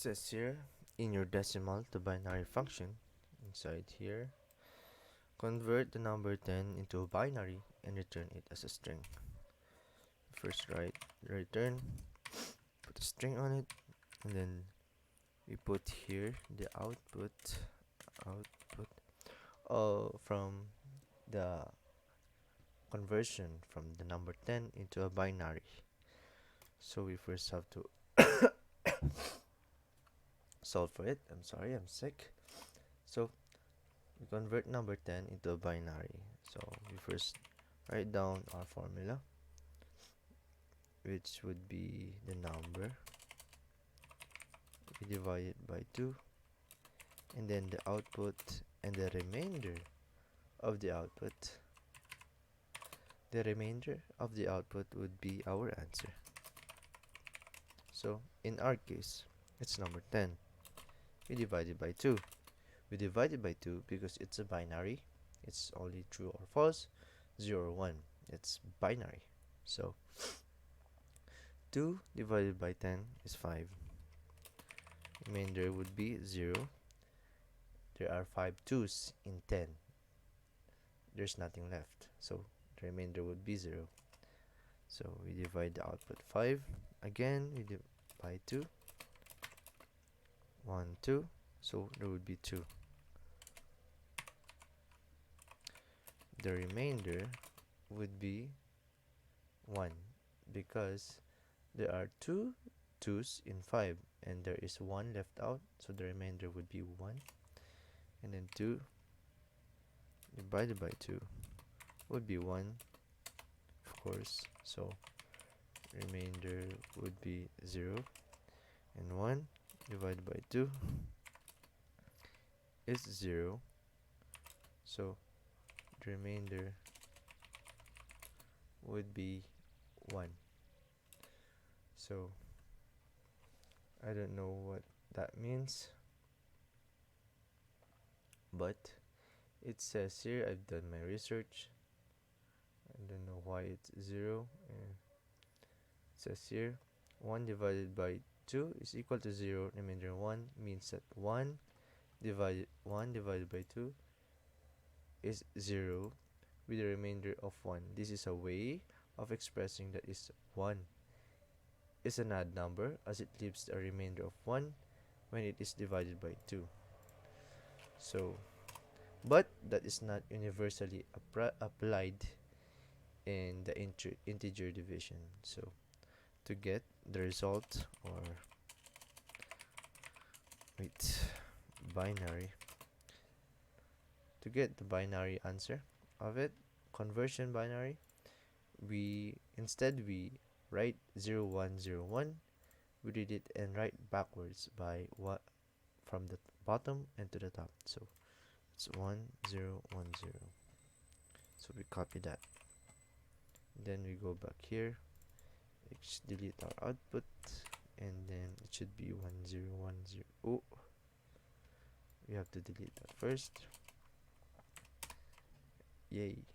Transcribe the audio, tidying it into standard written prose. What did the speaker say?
says here, in your decimal to binary function, inside here, convert the number 10 into a binary and return it as a string. First write return, put a string on it, and then we put here the output from the conversion from the number 10 into a binary. So we first have to solve for it. I'm sorry, I'm sick. So we convert number 10 into a binary. So we first write down our formula, which would be the number. We divide it by 2, and then the output and the remainder of the output. The remainder of the output would be our answer. So in our case, it's number 10. We divide it by 2. We divide it by 2 because it's a binary. It's only true or false, 0 or 1. It's binary. So 2 divided by 10 is 5. Remainder would be 0. There are 5 2's in 10. There's nothing left. So the remainder would be 0. So we divide the output 5. Again, we divide by 2. 1, 2. So there would be 2. The remainder would be 1 because there are 2 2's in 5 and there is 1 left out, so the remainder would be 1. And then 2 divided by 2 would be 1, of course, so remainder would be 0. And 1 divided by 2 is 0, so the remainder would be 1. So I don't know what that means, but it says here, I've done my research. I don't know why it's 0. It says here 1 divided by 2 is equal to 0. Remainder 1 means that 1 divided by 2 is 0 with a remainder of 1. This is a way of expressing that is 1 is an odd number as it leaves a remainder of 1 when it is divided by 2. So, but that is not universally applied in the integer division. So to get the result, or binary, to get the binary answer of it, conversion binary, we write 0 1 0 1. We read it and write backwards by what from the bottom and to the top. So it's 1 0 1 0. So we copy that. Then we go back here, delete our output, and then it should be 1 0 1 0. Oh, we have to delete that first. Yay.